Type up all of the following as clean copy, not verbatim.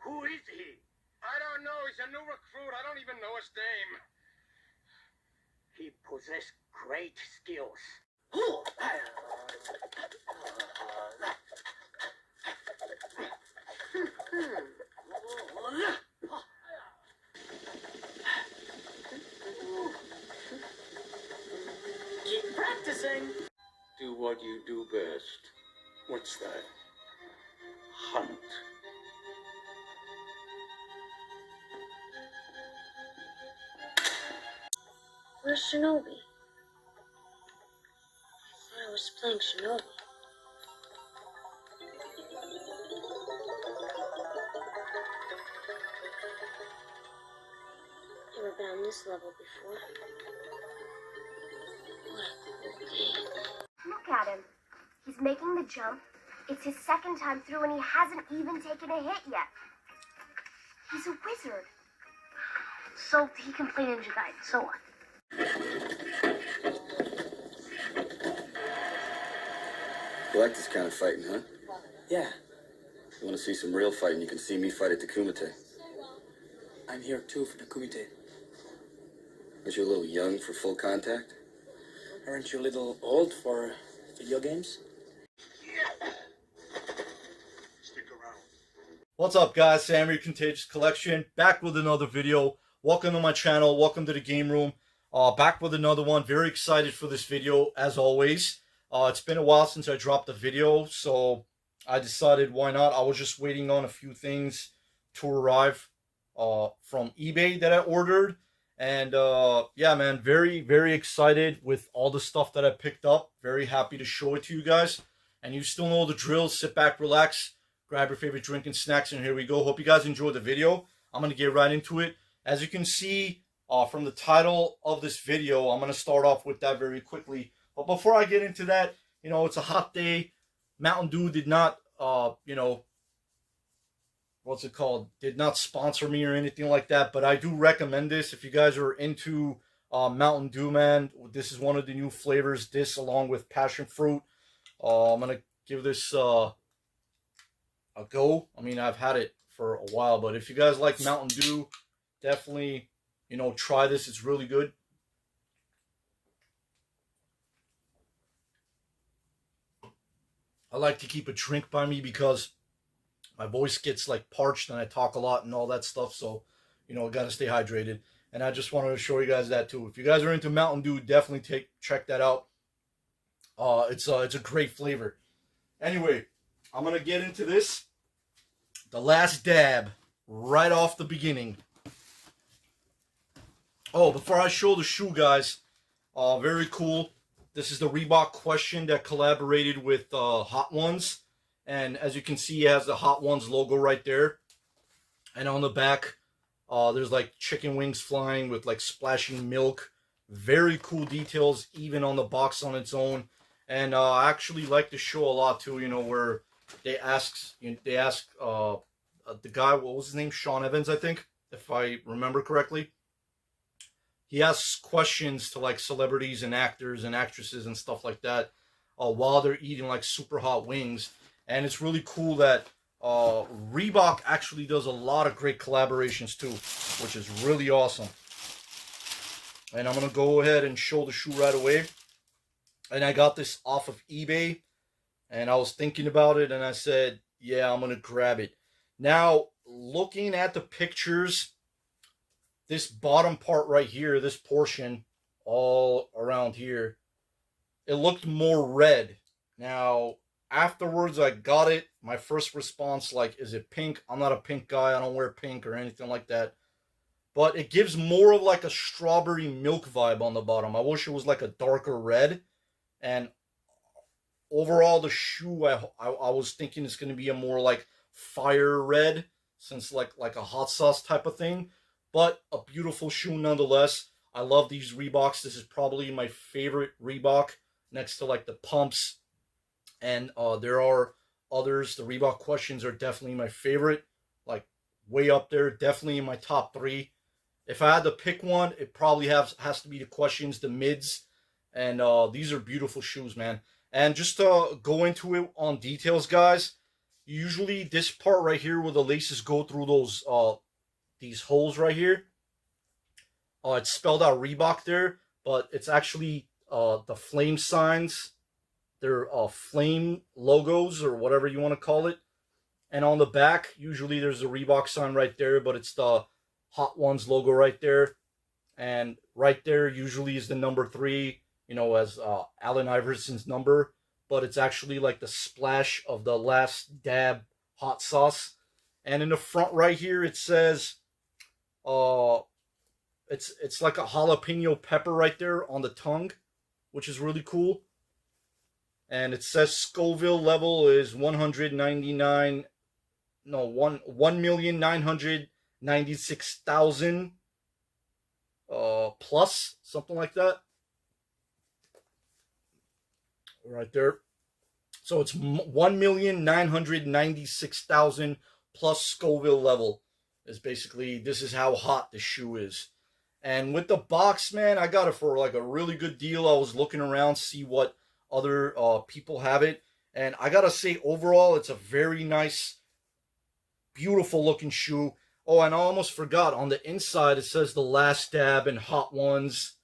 Who is he? I don't know. He's a new recruit. I don't even know his name. He possessed great skills. Keep practicing. Do what you do best. What's that? Hunt. Where's Shinobi? I thought I was playing Shinobi. Never been on this level before. What a cool game. Look at him. He's making the jump. It's his second time through and he hasn't even taken a hit yet. He's a wizard. So he can play Ninja Gaiden, so what? You like this kind of fighting, huh? Yeah, You want to see some real fighting, you can see me fight at the Kumite. I'm here too for the Kumite. Aren't you a little young for full contact? Aren't you a little old for video games? Stick around. What's up, guys? Samurai Contagious Collection, back with another video. Welcome to my channel. Welcome to the game room. Back with another one. Very excited for this video, as always. It's been a while since I dropped a video, so I decided why not. I was just waiting on a few things to arrive from eBay that I ordered. And yeah, man, very, very excited with all the stuff that I picked up. Very happy to show it to you guys. And you still know the drill. Sit back, relax, grab your favorite drink and snacks, and here we go. Hope you guys enjoyed the video. I'm going to get right into it. As you can see from the title of this video, I'm going to start off with that very quickly. But before I get into that, you know, it's a hot day. Mountain Dew did not, you know, what's it called? Did not sponsor me or anything like that. But I do recommend this. If you guys are into Mountain Dew, man, this is one of the new flavors. This along with passion fruit. I'm going to give this a go. I mean, I've had it for a while. But if you guys like Mountain Dew, definitely, you know, try this. It's really good. I like to keep a drink by me because my voice gets like parched and I talk a lot and all that stuff. So, you know, got to stay hydrated. And I just wanted to show you guys that too. If you guys are into Mountain Dew, definitely check that out. It's a great flavor. Anyway, I'm going to get into this. The last dab right off the beginning. Oh, before I show the shoe, guys, very cool. This is the Reebok Question that collaborated with Hot Ones. And as you can see, it has the Hot Ones logo right there. And on the back, there's like chicken wings flying with like splashing milk. Very cool details, even on the box on its own. And I actually like the show a lot too, you know, where they ask the guy, what was his name? Sean Evans, I think, if I remember correctly. He asks questions to like celebrities and actors and actresses and stuff like that while they're eating like super hot wings. And it's really cool that Reebok actually does a lot of great collaborations too, which is really awesome. And I'm going to go ahead and show the shoe right away. And I got this off of eBay. And I was thinking about it and I said, yeah, I'm going to grab it. Now, looking at the pictures, this bottom part right here, this portion all around here, it looked more red. Now, afterwards I got it. My first response, like, is it pink? I'm not a pink guy. I don't wear pink or anything like that. But it gives more of like a strawberry milk vibe on the bottom. I wish it was like a darker red. And overall, the shoe, I was thinking it's going to be a more like fire red, since like a hot sauce type of thing. But a beautiful shoe nonetheless. I love these Reeboks. This is probably my favorite Reebok next to like the pumps. And there are others. The Reebok questions are definitely my favorite, like way up there, definitely in my top 3. If I had to pick one, it probably has to be the questions, the mids, and these are beautiful shoes, man. And just to go into it on details, guys, usually this part right here where the laces go through those these holes right here, it's spelled out Reebok there, but it's actually the flame signs. They're flame logos or whatever you want to call it. And on the back, usually there's a Reebok sign right there, but it's the Hot Ones logo right there. And right there usually is the number 3, you know, as Allen Iverson's number. But it's actually like the splash of the last dab hot sauce. And in the front right here, it says, it's like a jalapeno pepper right there on the tongue, which is really cool. And it says Scoville level is 1,996,000 plus, something like that. Right there. So it's 1,996,000 plus Scoville level. Is basically, this is how hot the shoe is. And with the box, man, I got it for like a really good deal. I was looking around, see what other people have it. And I gotta say, overall, it's a very nice, beautiful looking shoe. Oh, and I almost forgot, on the inside, it says The Last Dab and Hot Ones.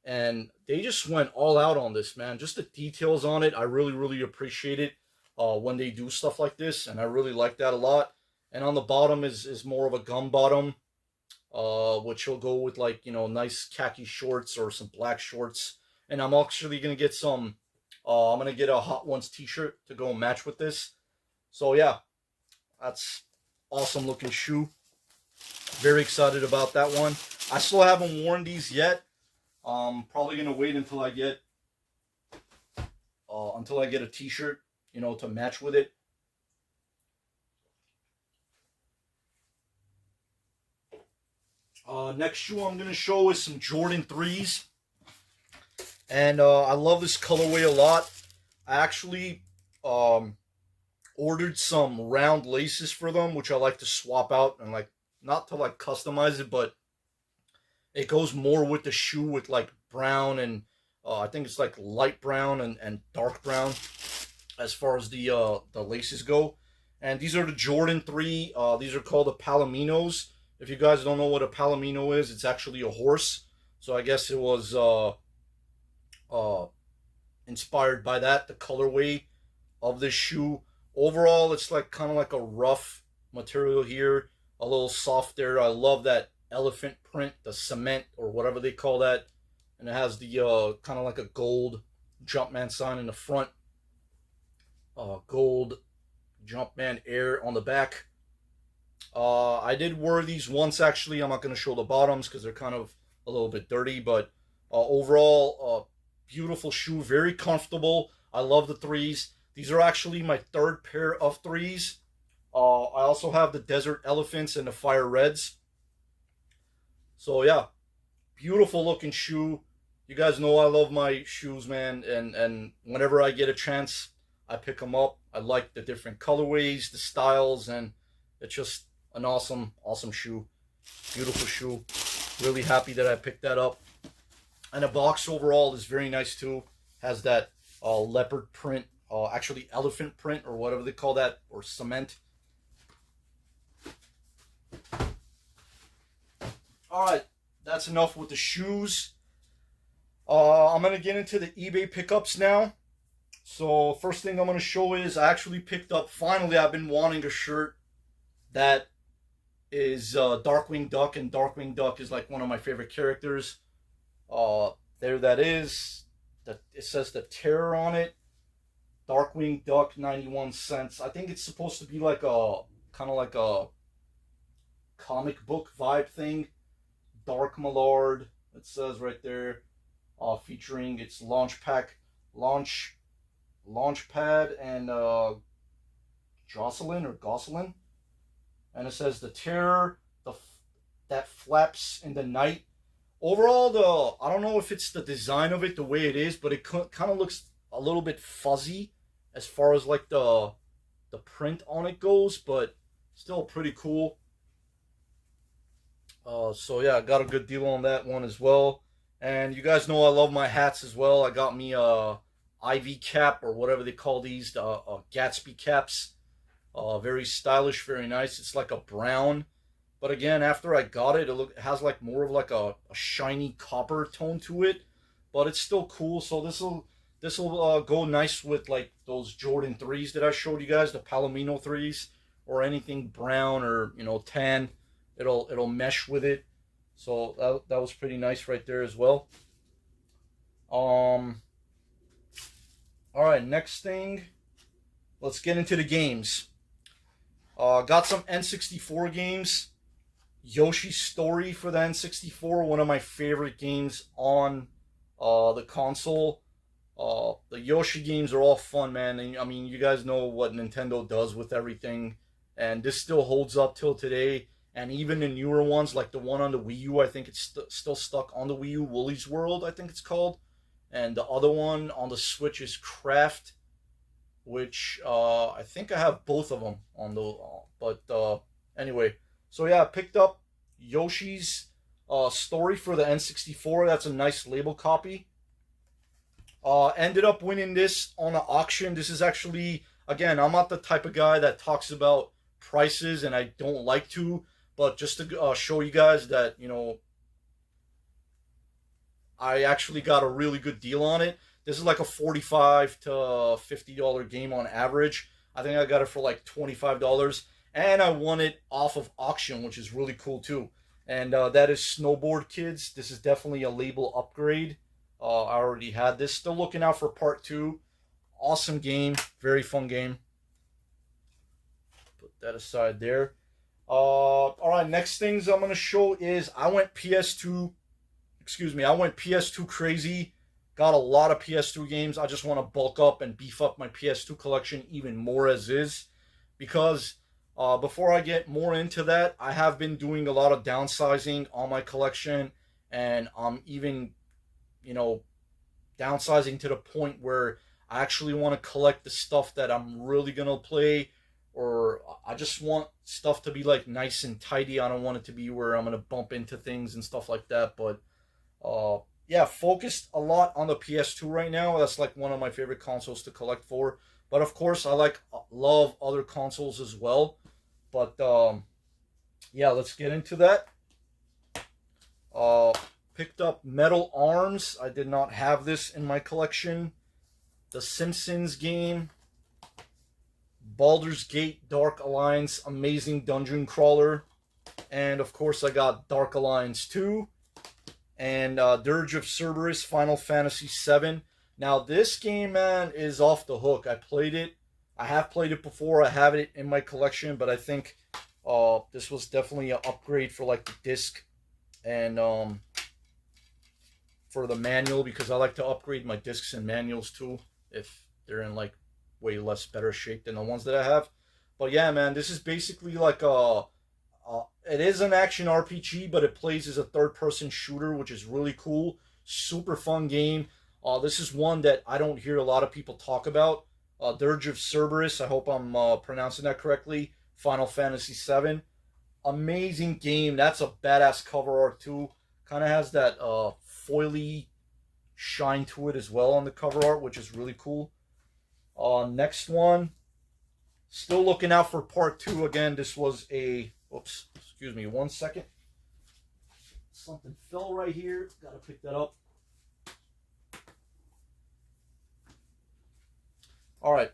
And they just went all out on this, man. Just the details on it, I really, really appreciate it when they do stuff like this. And I really like that a lot. And on the bottom is more of a gum bottom, which will go with, like, you know, nice khaki shorts or some black shorts. And I'm actually going to get some, I'm going to get a Hot Ones t-shirt to go match with this. So, yeah, that's awesome looking shoe. Very excited about that one. I still haven't worn these yet. Probably going to wait until I get a t-shirt, you know, to match with it. Next shoe I'm going to show is some Jordan 3s. And I love this colorway a lot. I actually ordered some round laces for them, which I like to swap out and, like, not to like customize it, but it goes more with the shoe with like brown and I think it's like light brown and dark brown as far as the laces go. And these are the Jordan 3. These are called the Palominos. If you guys don't know what a Palomino is, it's actually a horse. So I guess it was inspired by that, the colorway of this shoe. Overall, it's like kind of like a rough material here, a little soft there. I love that elephant print, the cement or whatever they call that. And it has the kind of like a gold Jumpman sign in the front. Gold Jumpman Air on the back. I did wear these once, actually. I'm not going to show the bottoms because they're kind of a little bit dirty. But overall, beautiful shoe. Very comfortable. I love the 3s. These are actually my 3rd pair of 3s. I also have the Desert Elephants and the Fire Reds. So, yeah. Beautiful looking shoe. You guys know I love my shoes, man. And whenever I get a chance, I pick them up. I like the different colorways, the styles, and it's just an awesome, awesome shoe. Beautiful shoe. Really happy that I picked that up. And the box overall is very nice too. Has that leopard print, actually elephant print or whatever they call that, or cement. Alright, that's enough with the shoes. I'm going to get into the eBay pickups now. So first thing I'm going to show is I actually picked up, finally I've been wanting a shirt that is Darkwing Duck, and Darkwing Duck is like one of my favorite characters. There that is. It says the Terror on it. Darkwing Duck, 91 cents. I think it's supposed to be like a, kind of like a comic book vibe thing. Dark Mallard, it says right there. Featuring its Launchpad and Jocelyn or Gosselin. And it says the Terror that flaps in the night. Overall, I don't know if it's the design of it, the way it is, but it kind of looks a little bit fuzzy as far as like the the print on it goes, but still pretty cool. So yeah, I got a good deal on that one as well. And you guys know I love my hats as well. I got me a Ivy cap, or whatever they call these, Gatsby caps. Very stylish, very nice. It's like a brown, but again, after I got it, it has like more of like a shiny copper tone to it, but it's still cool. So this will go nice with like those Jordan 3s that I showed you guys, the Palomino 3s, or anything brown or tan. It'll mesh with it. So that was pretty nice right there as well. All right, next thing, let's get into the games. Got some N64 games. Yoshi's Story for the N64, one of my favorite games on the console. The Yoshi games are all fun, man. And, I mean, you guys know what Nintendo does with everything, and this still holds up till today. And even the newer ones, like the one on the Wii U, I think it's still stuck on the Wii U, Woolly's World, I think it's called. And the other one on the Switch is Craft, which I think I have both of them on the. But anyway, so yeah, I picked up Yoshi's Story for the N64. That's a nice label copy. Ended up winning this on an auction. This is actually, again, I'm not the type of guy that talks about prices, and I don't like to. But just to show you guys that, I actually got a really good deal on it. This is like a $45 to $50 game on average. I think I got it for like $25. And I won it off of auction, which is really cool too. And that is Snowboard Kids. This is definitely a label upgrade. I already had this. Still looking out for part 2. Awesome game. Very fun game. Put that aside there. Alright, next things I'm going to show is I went PS2 crazy. Got a lot of PS2 games. I just want to bulk up and beef up my PS2 collection even more as is. Because before I get more into that, I have been doing a lot of downsizing on my collection. And I'm even, downsizing to the point where I actually want to collect the stuff that I'm really going to play. Or I just want stuff to be like nice and tidy. I don't want it to be where I'm going to bump into things and stuff like that. But yeah, focused a lot on the PS2 right now. That's like one of my favorite consoles to collect for. But of course, I love other consoles as well. But yeah, let's get into that. Picked up Metal Arms. I did not have this in my collection. The Simpsons game. Baldur's Gate Dark Alliance, amazing dungeon crawler. And of course I got Dark Alliance 2. And Dirge of Cerberus, Final Fantasy VII. Now this game, man, is off the hook. I played it. I have played it before. I have it in my collection. But I think this was definitely an upgrade for like the disc. And for the manual. Because I like to upgrade my discs and manuals too. If they're in like way less better shape than the ones that I have. But yeah, man, this is basically like it is an action RPG, but it plays as a third-person shooter, which is really cool. Super fun game. This is one that I don't hear a lot of people talk about. Dirge of Cerberus, I hope I'm pronouncing that correctly. Final Fantasy VII. Amazing game. That's a badass cover art too. Kind of has that foily shine to it as well on the cover art, which is really cool. Next one, still looking out for part 2. Again, this was a, oops, excuse me, 1 second. Something fell right here. Gotta pick that up. Alright.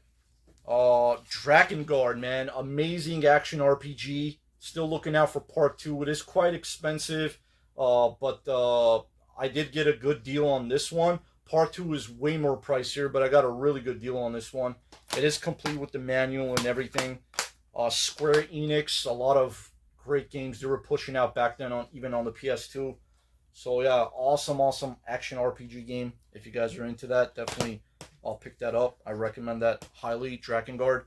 Drakengard, man. Amazing action RPG. Still looking out for part 2. It is quite expensive, but I did get a good deal on this one. Part 2 is way more pricier, but I got a really good deal on this one. It is complete with the manual and everything. Square Enix, a lot of great games they were pushing out back then, even on the PS2. So yeah, awesome action RPG game. If you guys are into that, definitely I'll pick that up. I recommend that highly, Drakengard.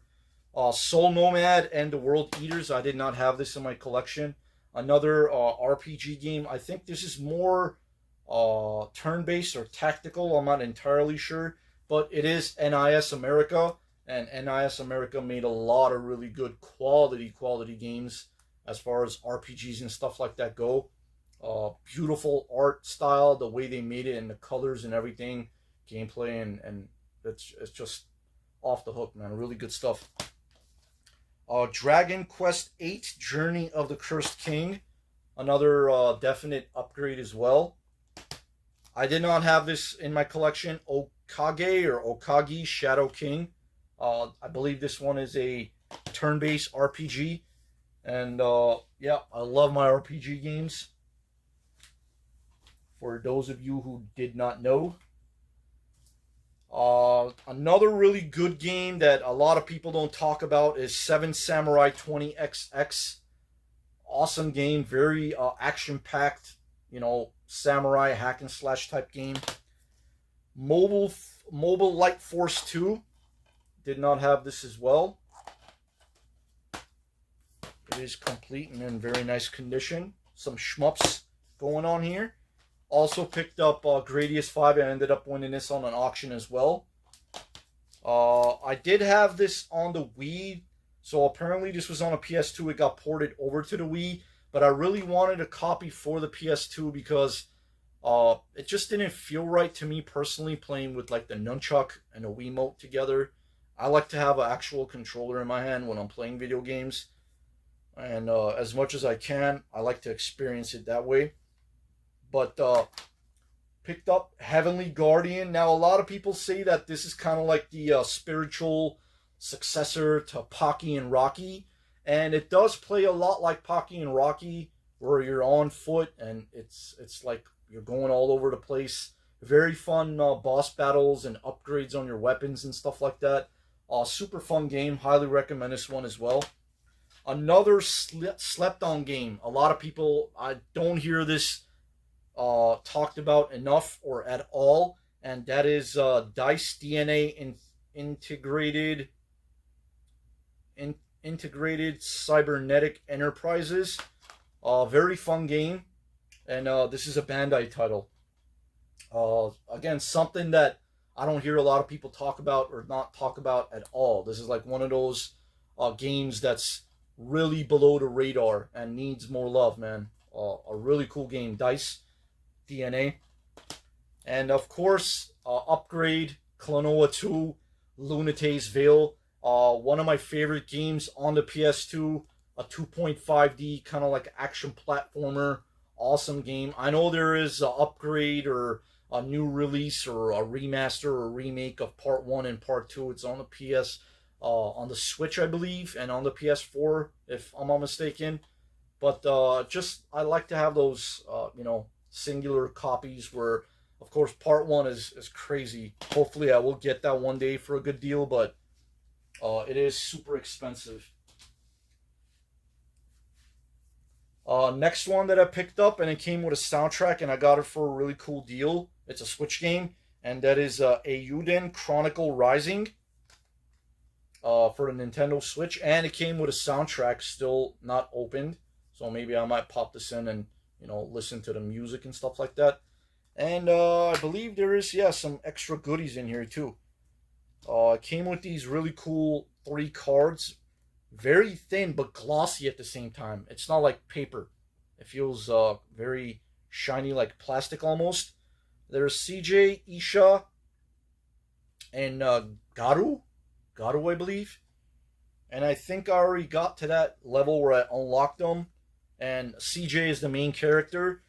Soul Nomad and the World Eaters. I did not have this in my collection. Another RPG game. I think this is more turn-based or tactical. I'm not entirely sure, but it is NIS America. and NIS America made a lot of really good quality games as far as RPGs and stuff like that go. Beautiful art style, the way they made it, and the colors and everything, gameplay, and it's just off the hook, man. Really good stuff. Dragon Quest VIII: Journey of the Cursed King, another definite upgrade as well. I did not have this in my collection. Okage Shadow King. I believe this one is a turn-based RPG, and yeah, I love my RPG games. For those of you who did not know. Another really good game that a lot of people don't talk about is Seven Samurai 20XX. Awesome game, very action-packed, samurai hack and slash type game. Mobile Light Force 2. Did not have this as well. It is complete and in very nice condition. Some shmups going on here. Also picked up Gradius 5. I ended up winning this on an auction as well. I did have this on the Wii. So apparently this was on a PS2. It got ported over to the Wii. But I really wanted a copy for the PS2 because it just didn't feel right to me personally playing with like the nunchuck and the Wiimote together. I like to have an actual controller in my hand when I'm playing video games. And as much as I can, I like to experience it that way. But picked up Heavenly Guardian. Now, a lot of people say that this is kind of like the spiritual successor to Pocky and Rocky. And it does play a lot like Pocky and Rocky, where you're on foot and it's like you're going all over the place. Very fun boss battles and upgrades on your weapons and stuff like that. Super fun game. Highly recommend this one as well. Another slept on game. A lot of people, I don't hear this talked about enough or at all, and that is Dice DNA integrated cybernetic enterprises. Very fun game, and this is a Bandai title. Again, something that I don't hear a lot of people talk about or not talk about at all. This is like one of those games that's really below the radar and needs more love, man. A really cool game, Dice DNA. And of course, Upgrade, Klonoa 2, Lunate's Veil. One of my favorite games on the PS2. A 2.5D kind of like action platformer. Awesome game. I know there is an upgrade or a new release or a remaster or remake of Part 1 and Part 2. It's on the PS, on the Switch, I believe, and on the PS4, if I'm not mistaken. But just, I like to have those, singular copies where, of course, Part 1 is crazy. Hopefully I will get that one day for a good deal, but it is super expensive. Next one that I picked up, and it came with a soundtrack, and I got it for a really cool deal. It's a Switch game, and that is Eiyuden Chronicle Rising for the Nintendo Switch, and it came with a soundtrack still not opened, so maybe I might pop this in and listen to the music and stuff like that. And I believe there is some extra goodies in here too. It came with these really cool 3 cards. Very thin but glossy at the same time. It's not like paper. It feels very shiny, like plastic almost. There's CJ, Isha, and Garu, I believe. And I think I already got to that level where I unlocked them. And CJ is the main character.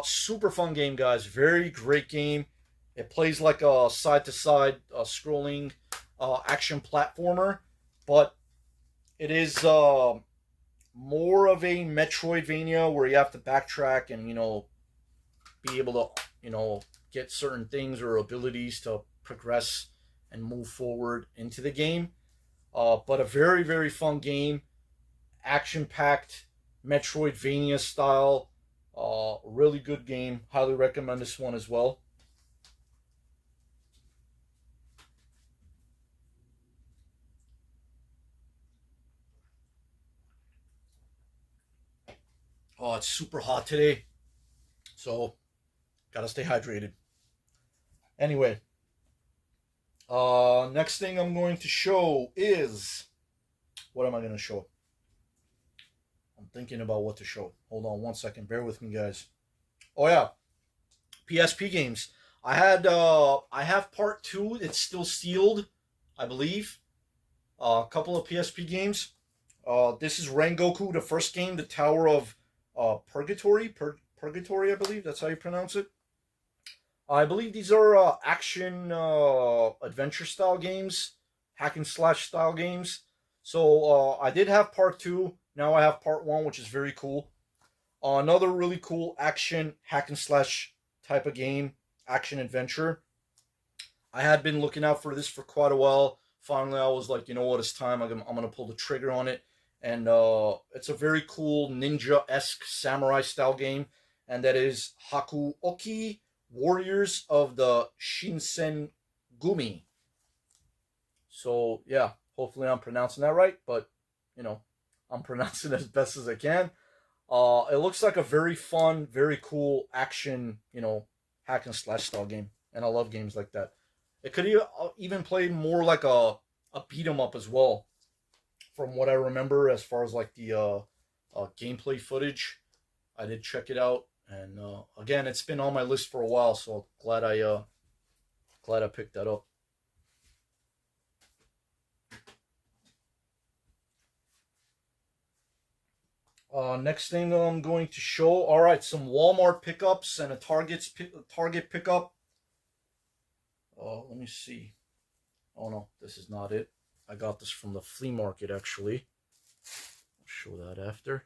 Super fun game, guys. Very great game. It plays like a side-to-side scrolling action platformer. But it is more of a Metroidvania where you have to backtrack and, be able to, get certain things or abilities to progress and move forward into the game. But a very, very fun game. Action-packed, Metroidvania style. Really good game. Highly recommend this one as well. Oh, it's super hot today, so gotta stay hydrated. Anyway, Next thing I'm going to show is, what am I going to show? I'm thinking about what to show. Hold on one second. Bear with me, guys. Oh yeah, PSP games. I have part 2. It's still sealed, I believe. A couple of PSP games. This is Rengoku, the first game, the Tower of Purgatory. Purgatory, I believe. That's how you pronounce it. I believe these are action adventure style games, hack and slash style games. So I did have part 2. Now I have part 1, which is very cool. Another really cool action hack and slash type of game, action adventure. I had been looking out for this for quite a while. Finally, I was like, you know what, it's time. I'm going to pull the trigger on it. And it's a very cool ninja-esque samurai style game. And that is Hakuoki Warriors of the Shinsengumi. So, yeah, hopefully I'm pronouncing that right. But, you know, I'm pronouncing it as best as I can. It looks like a very fun, very cool action, you know, hack and slash style game. And I love games like that. It could even play more like a beat 'em up as well, from what I remember as far as like the gameplay footage. I did check it out, and again, it's been on my list for a while, so glad I picked that up. Next thing I'm going to show, all right, some Walmart pickups and a Target pickup. Let me see. Oh no, this is not it. I got this from the flea market, actually. I'll show that after.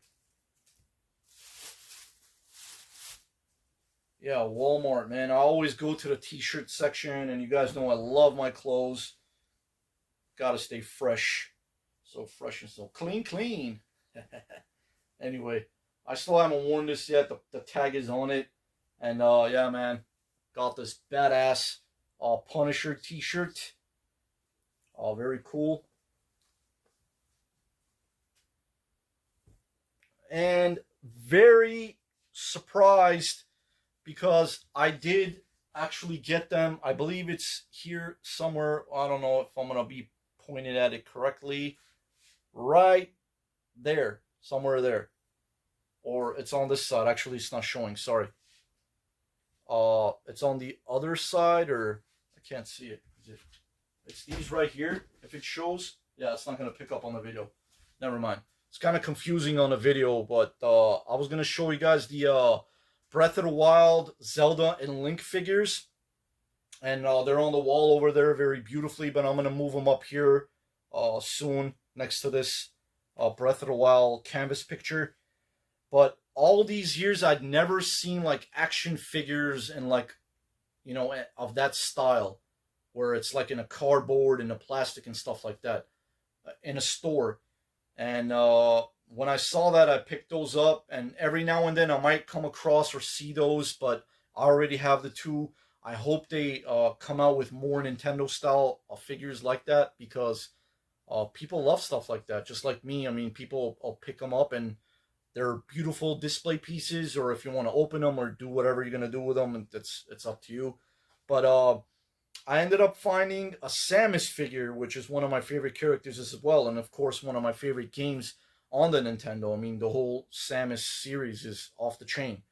Yeah, Walmart, man. I always go to the t-shirt section, and you guys know I love my clothes. Gotta stay fresh. So fresh and so clean. Anyway, I still haven't worn this yet. The tag is on it. And yeah, man. Got this badass Punisher t-shirt. Very cool. And very surprised because I did actually get them. I believe it's here somewhere. I don't know if I'm going to be pointing at it correctly. Right there. Somewhere there. Or it's on this side. Actually, it's not showing. Sorry. It's on the other side, or I can't see it. It's these right here. If it shows, yeah, it's not going to pick up on the video. Never mind. It's kind of confusing on the video, but I was going to show you guys the Breath of the Wild, Zelda, and Link figures. And they're on the wall over there very beautifully, but I'm going to move them up here soon next to this Breath of the Wild canvas picture. But all these years, I'd never seen like action figures and like, you know, of that style, where it's like in a cardboard and a plastic and stuff like that in a store. And when I saw that, I picked those up, and every now and then I might come across or see those, but I already have the 2. I hope they come out with more Nintendo style figures like that, because people love stuff like that, just like me. I mean, people will pick them up, and they're beautiful display pieces, or if you want to open them or do whatever you're going to do with them, and it's up to you. But I ended up finding a Samus figure, which is one of my favorite characters as well, and of course one of my favorite games on the Nintendo. I mean, the whole Samus series is off the chain.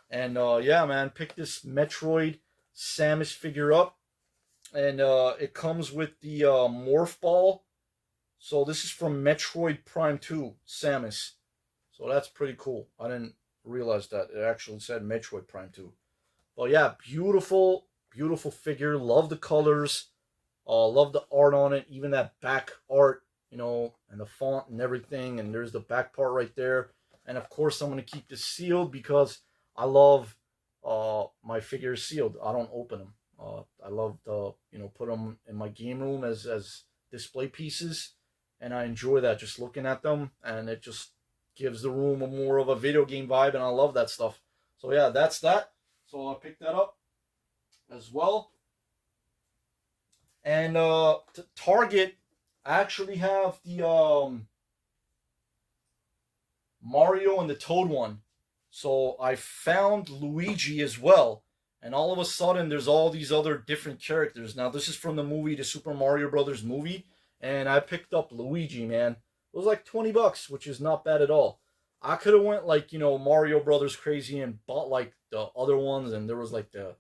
And yeah, man, pick this Metroid Samus figure up, and it comes with the Morph Ball. So this is from Metroid Prime 2, Samus. So that's pretty cool. I didn't realize that. It actually said Metroid Prime 2. But yeah, beautiful figure. Love the colors. Love the art on it. Even that back art, you know, and the font and everything. And there's the back part right there. And of course, I'm going to keep this sealed because I love my figures sealed. I don't open them. I love to, you know, put them in my game room as display pieces. And I enjoy that, just looking at them. And it just gives the room a more of a video game vibe. And I love that stuff. So yeah, that's that. So I picked that up as well. And Target, I actually have the Mario and the Toad one. So I found Luigi as well. And all of a sudden, there's all these other different characters. Now, this is from the movie, the Super Mario Brothers movie. And I picked up Luigi, man. It was like $20, which is not bad at all. I could have went like, Mario Brothers crazy and bought like the other ones. And there was like the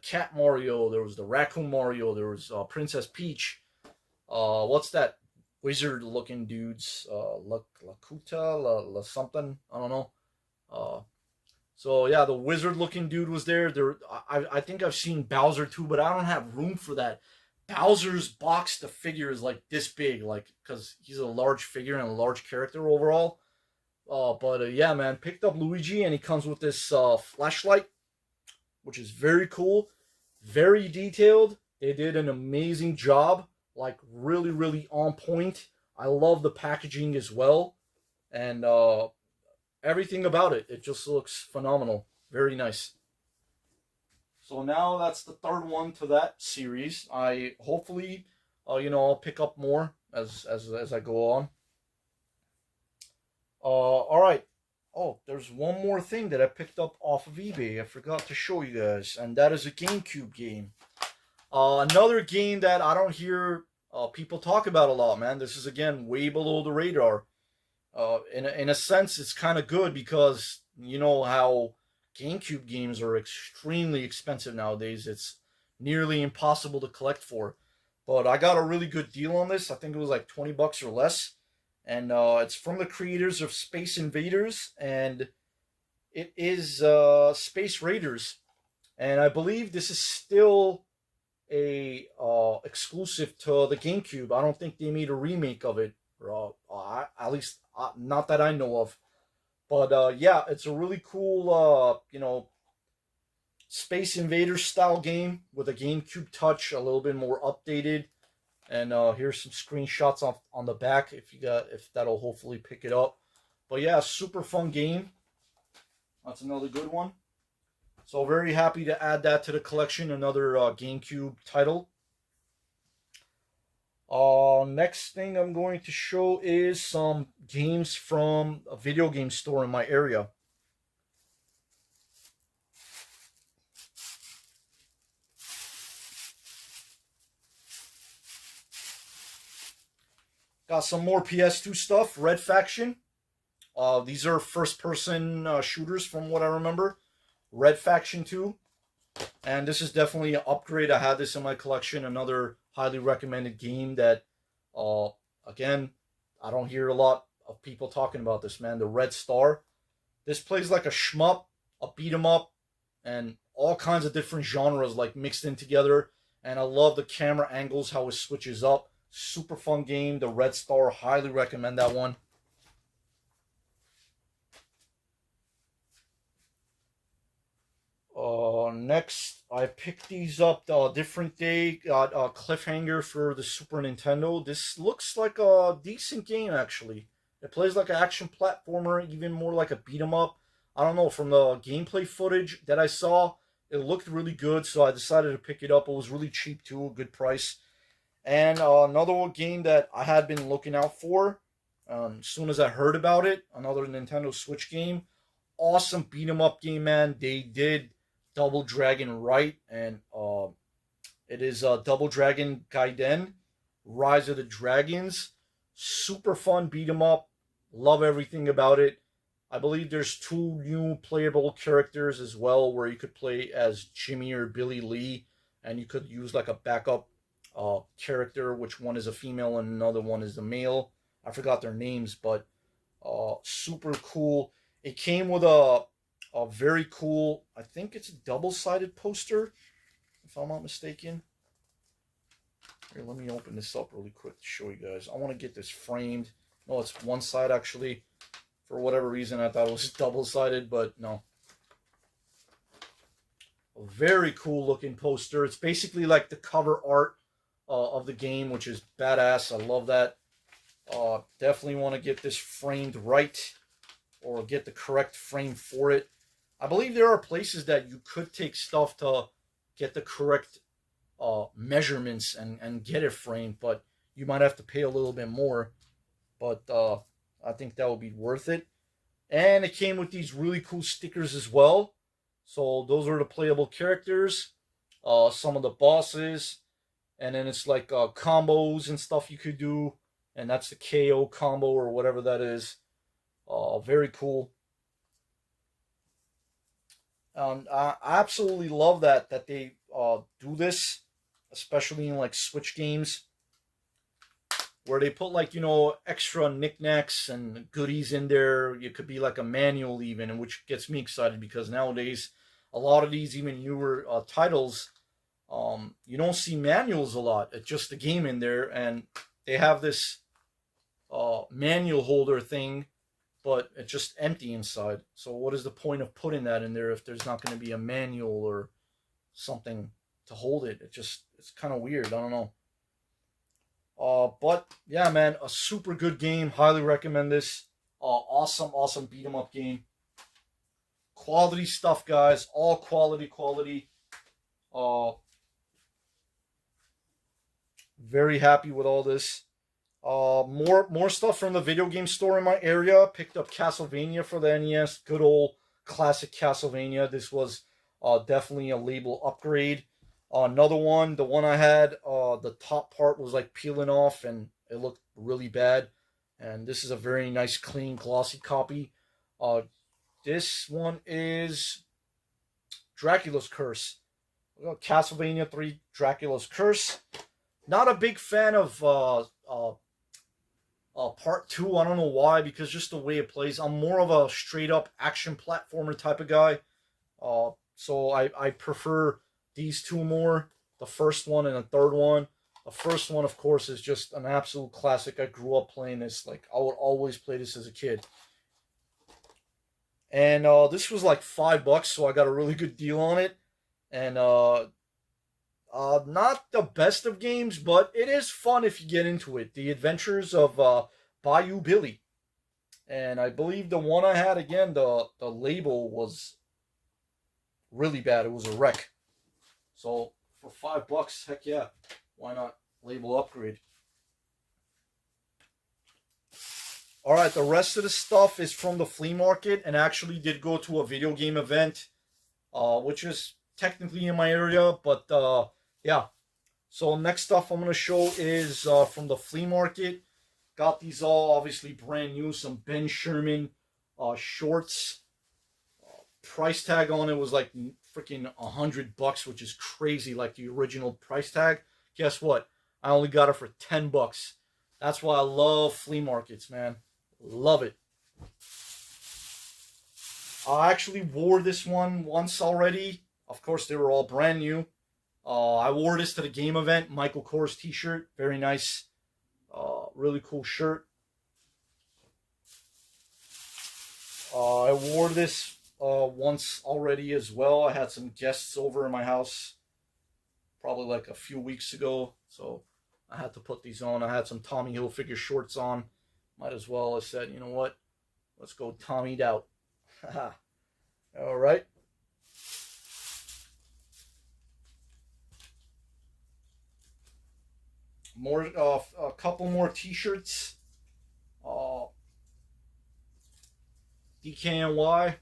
Cat Mario. There was the Raccoon Mario. There was Princess Peach. What's that wizard looking dudes? Lakuta? La something? I don't know. So yeah, the wizard looking dude was there. I think I've seen Bowser too, but I don't have room for that. Bowser's box, the figure is like this big, like, because he's a large figure and a large character overall. But yeah, man, picked up Luigi, and he comes with this flashlight, which is very cool, very detailed. They did an amazing job, like really, really on point. I love the packaging as well, and everything about it. It just looks phenomenal. Very nice. So now that's the third one to that series. I hopefully, I'll pick up more as I go on. All right. Oh, there's one more thing that I picked up off of eBay. I forgot to show you guys, and that is a GameCube game. Another game that I don't hear people talk about a lot, man. This is again way below the radar. In a sense, it's kind of good because you know how GameCube games are extremely expensive nowadays. It's nearly impossible to collect for. But I got a really good deal on this. I think it was like $20 or less. And it's from the creators of Space Invaders. And it is Space Raiders. And I believe this is still a exclusive to the GameCube. I don't think they made a remake of it. At least not that I know of. But yeah, it's a really cool, Space Invaders style game with a GameCube touch, a little bit more updated. And here's some screenshots on the back if that'll hopefully pick it up. But yeah, super fun game. That's another good one. So very happy to add that to the collection. Another GameCube title. Next thing I'm going to show is some games from a video game store in my area. Got some more PS2 stuff. Red Faction. These are first-person shooters from what I remember. Red Faction 2. And this is definitely an upgrade. I had this in my collection. Another highly recommended game that, again, I don't hear a lot of people talking about this, man. The Red Star. This plays like a shmup, a beat 'em up, and all kinds of different genres like mixed in together. And I love the camera angles, how it switches up. Super fun game. The Red Star. Highly recommend that one. Next, I picked these up a different day. Got a Cliffhanger for the Super Nintendo. This looks like a decent game, actually. It plays like an action platformer, even more like a beat 'em up. I don't know, from the gameplay footage that I saw, it looked really good, so I decided to pick it up. It was really cheap, too, a good price. And another game that I had been looking out for, as soon as I heard about it, another Nintendo Switch game. Awesome beat 'em up game, man. They did Double Dragon right, and it is Double Dragon Gaiden, Rise of the Dragons. Super fun beat 'em up. Love everything about it. I believe there's 2 new playable characters as well, where you could play as Jimmy or Billy Lee, and you could use like a backup character, which one is a female and another one is a male. I forgot their names, but super cool. It came with a very cool, I think it's a double-sided poster, if I'm not mistaken. Here, let me open this up really quick to show you guys. I want to get this framed. No, it's one side, actually. For whatever reason, I thought it was double-sided, but no. A very cool-looking poster. It's basically like the cover art of the game, which is badass. I love that. Definitely want to get this framed right, or get the correct frame for it. I believe there are places that you could take stuff to get the correct measurements and get it framed, but you might have to pay a little bit more. But I think that would be worth it. And it came with these really cool stickers as well. So those are the playable characters, some of the bosses, and then it's like combos and stuff you could do, and that's the KO combo or whatever that is. Very cool. I absolutely love that they do this, especially in like Switch games, where they put like, you know, extra knickknacks and goodies in there. It could be like a manual even, and which gets me excited because nowadays a lot of these even newer titles, you don't see manuals a lot. It's just a game in there, and they have this manual holder thing, but it's just empty inside. So what is the point of putting that in there if there's not going to be a manual or something to hold it? It's kind of weird. I don't know. But yeah, man, a super good game. Highly recommend this. Awesome beat 'em up game. Quality stuff, guys. All quality. Very happy with all this. More stuff from the video game store in my area. Picked up Castlevania for the NES. Good old classic Castlevania. This was definitely a label upgrade. Another one, the one I had, the top part was like peeling off and it looked really bad. And this is a very nice, clean, glossy copy. This one is Dracula's Curse. Castlevania 3 Dracula's Curse. Not a big fan of part 2. I don't know why, because just the way it plays. I'm more of a straight up action platformer type of guy. So I prefer these two more, the first one and the third one. The first one, of course, is just an absolute classic. I grew up playing this. Like, I would always play this as a kid. And this was like $5, so I got a really good deal on it. And not the best of games, but it is fun if you get into it. The Adventures of Bayou Billy. And I believe the one I had, again, the label was really bad. It was a wreck. So for $5, heck yeah, why not? Label upgrade. All right, the rest of the stuff is from the flea market, and actually did go to a video game event, which is technically in my area, but yeah. So next stuff I'm gonna show is from the flea market. Got these all obviously brand new. Some Ben Sherman shorts. Price tag on it was like freaking $100, which is crazy, like the original price tag. Guess what? I only got it for $10. That's why I love flea markets, man. Love it. I actually wore this one once already. Of course, they were all brand new. I wore this to the game event. Michael Kors t-shirt. Very nice. Really cool shirt. I wore this once already as well. I had some guests over in my house probably like a few weeks ago, so I had to put these on. I had some Tommy Hilfiger shorts on. Might as well. I said, you know what? Let's go Tommy'd out. All right. More, a couple more t-shirts. DKNY.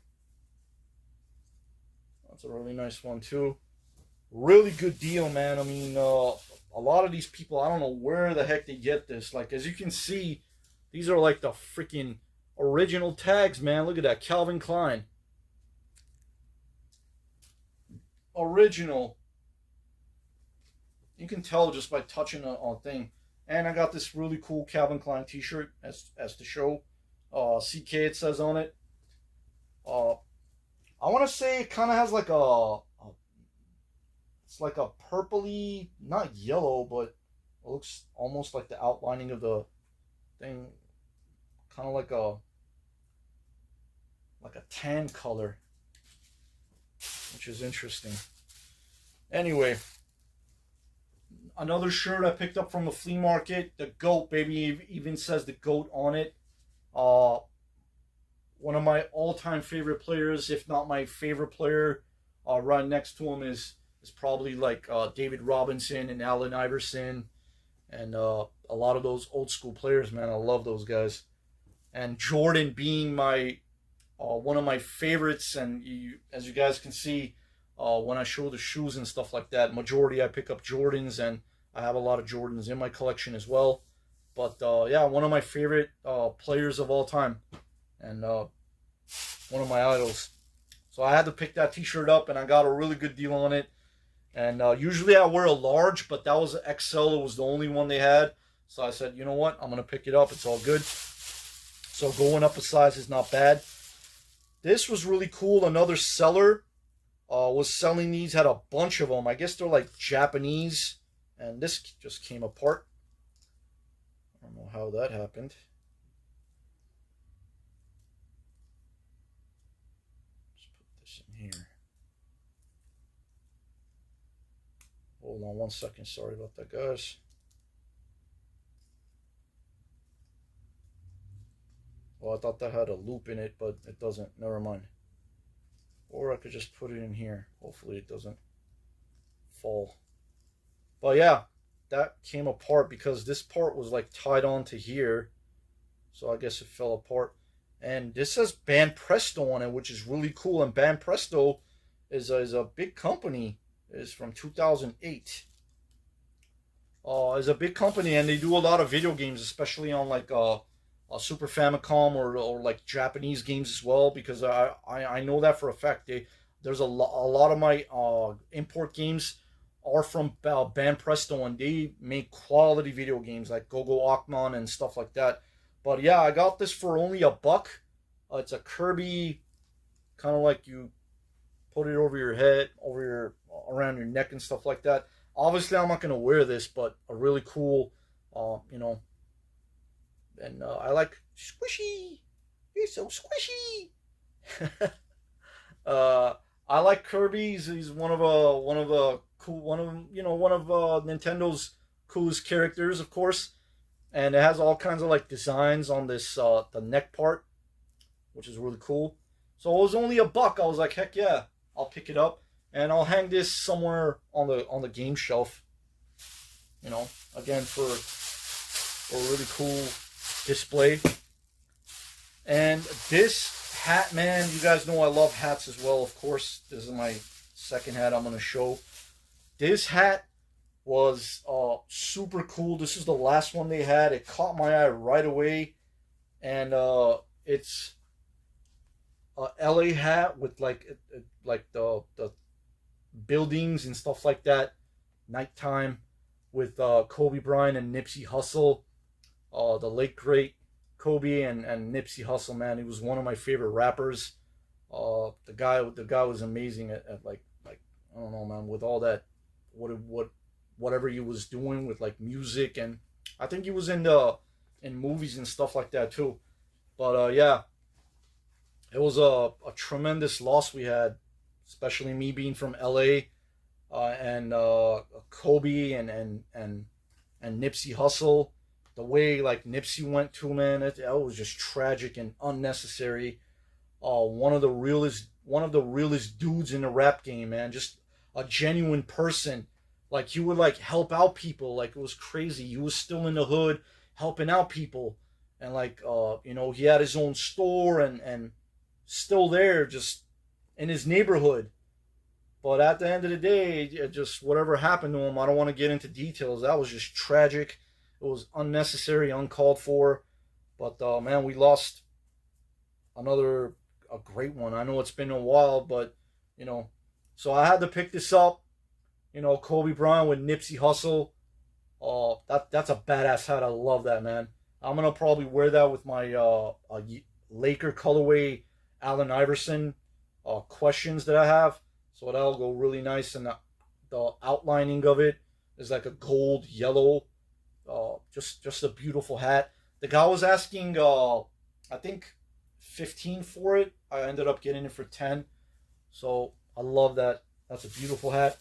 That's a really nice one too. Really good deal, man. I mean, a lot of these people, I don't know where the heck they get this. Like, as you can see, these are like the freaking original tags, man. Look at that. Calvin Klein. Original. You can tell just by touching a thing. And I got this really cool Calvin Klein t-shirt as to show. CK it says on it. I want to say it kind of has like it's like a purpley, not yellow, but it looks almost like the outlining of the thing. Kind of like a tan color, which is interesting. Anyway, another shirt I picked up from the flea market. The GOAT, baby, even says the GOAT on it. One of my all-time favorite players, if not my favorite player, right next to him is probably like David Robinson and Allen Iverson, and a lot of those old school players, man. I love those guys. And Jordan being my one of my favorites, and as you guys can see, when I show the shoes and stuff like that, majority I pick up Jordans, and I have a lot of Jordans in my collection as well. But yeah, one of my favorite players of all time, and one of my idols. So I had to pick that t-shirt up, and I got a really good deal on it. And usually I wear a large, but that was an XL. It was the only one they had. So I said, you know what? I'm going to pick it up. It's all good. So going up a size is not bad. This was really cool. Another seller was selling these. Had a bunch of them. I guess they're like Japanese. And this just came apart. I don't know how that happened. Let's put this in here. Hold on 1 second. Sorry about that, guys. Well, I thought that had a loop in it, but it doesn't. Never mind. Or I could just put it in here. Hopefully it doesn't fall. But yeah, that came apart because this part was like tied on to here. So I guess it fell apart. And this says Banpresto on it, which is really cool. And Banpresto is a big company. It's from 2008. It's a big company, and they do a lot of video games, especially on like Super Famicom or like Japanese games as well, because I know that for a fact. There's a lot of my import games are from Banpresto, and they make quality video games like Gogo Akman and stuff like that. But yeah, I got this for only $1. It's a Kirby, kind of like you put it over your head, around your neck and stuff like that. Obviously, I'm not going to wear this, but a really cool, you know. And I like squishy. He's so squishy. I like Kirby. He's one of Nintendo's coolest characters, of course. And it has all kinds of like designs on this the neck part, which is really cool. So it was only $1. I was like, heck yeah, I'll pick it up, and I'll hang this somewhere on the game shelf. You know, again for a really cool display. And this hat, man, you guys know I love hats as well, of course. This is my second hat I'm going to show. This hat was super cool. This is the last one they had. It caught my eye right away. And it's a LA hat with like the buildings and stuff like that. Nighttime with Kobe Bryant and Nipsey Hussle. The late great Kobe and Nipsey Hussle, man, he was one of my favorite rappers. The guy was amazing at like I don't know, man, with all that whatever he was doing with like music, and I think he was in movies and stuff like that too. But yeah, it was a tremendous loss we had, especially me being from LA, and Kobe and Nipsey Hussle. The way like Nipsey went to, man, it was just tragic and unnecessary. One of the realest dudes in the rap game, man. Just a genuine person. Like he would like help out people. Like it was crazy. He was still in the hood helping out people, and like you know, he had his own store and still there, just in his neighborhood. But at the end of the day, just whatever happened to him, I don't want to get into details. That was just tragic. It was unnecessary, uncalled for. But, man, we lost a great one. I know it's been a while, but, you know. So I had to pick this up. You know, Kobe Bryant with Nipsey Hussle. That's a badass hat. I love that, man. I'm going to probably wear that with my Laker colorway Allen Iverson questions that I have. So that'll go really nice. And the outlining of it is like a gold, yellow. Just a beautiful hat. The guy was asking, I think, $15 for it. I ended up getting it for $10. So I love that. That's a beautiful hat.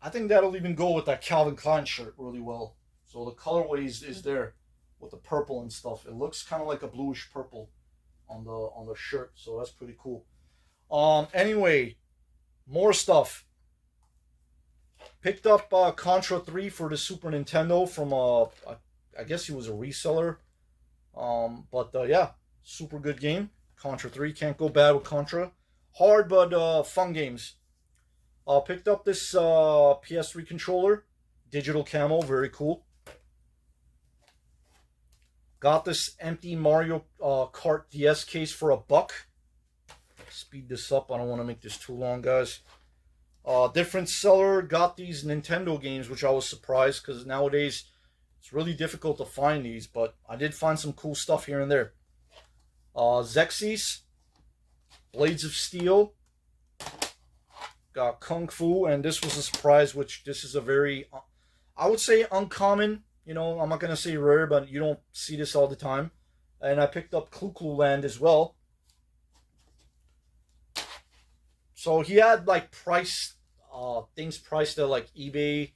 I think that'll even go with that Calvin Klein shirt really well. So the colorway is there with the purple and stuff. It looks kind of like a bluish purple on the shirt. So that's pretty cool. Anyway. More stuff. Picked up Contra 3 for the Super Nintendo from I I guess he was a reseller. But yeah, super good game. Contra 3, can't go bad with Contra. Hard but fun games. Picked up this PS3 controller, digital camo, very cool. Got this empty Mario Kart DS case for $1. Speed this up, I don't want to make this too long, guys. Different seller, got these Nintendo games, which I was surprised, because nowadays it's really difficult to find these, but I did find some cool stuff here and there. Xerxes, Blades of Steel, got Kung Fu, and this was a surprise, which this is a very, I would say uncommon, you know, I'm not going to say rare, but you don't see this all the time. And I picked up Clu Clu Land as well. So he had like things priced at like eBay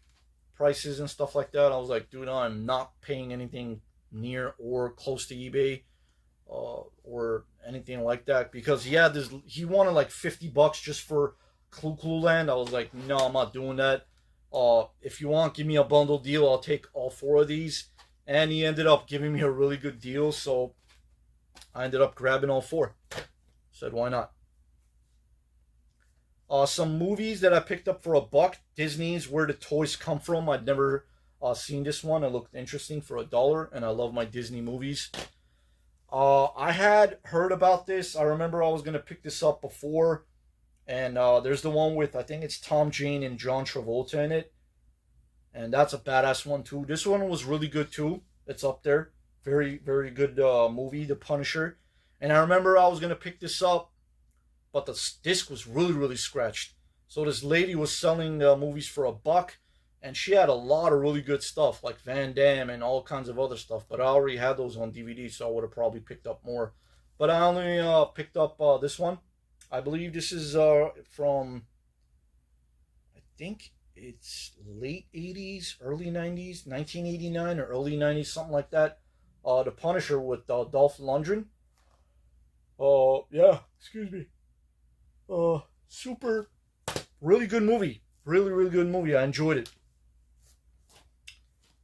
prices and stuff like that. I was like, dude, I'm not paying anything near or close to eBay or anything like that, because he wanted like $50 just for Clu Clu Land. I was like, no, I'm not doing that. If you want, give me a bundle deal. I'll take all 4 of these. And he ended up giving me a really good deal, so I ended up grabbing all 4. Said, why not? Some movies that I picked up for $1. Disney's Where the Toys Come From. I'd never seen this one. It looked interesting for $1, and I love my Disney movies. I had heard about this. I remember I was going to pick this up before. And there's the one with, I think it's Tom Jane and John Travolta in it. And that's a badass one too. This one was really good too. It's up there. Very, very good movie, The Punisher. And I remember I was going to pick this up, but the disc was really, really scratched. So this lady was selling movies for $1, and she had a lot of really good stuff, like Van Damme and all kinds of other stuff. But I already had those on DVD, so I would have probably picked up more. But I only picked up this one. I believe this is from, I think it's late 80s, early 90s, 1989 or early 90s, something like that. The Punisher with Dolph Lundgren. Yeah, excuse me. Super, really good movie. Really, really good movie. I enjoyed it.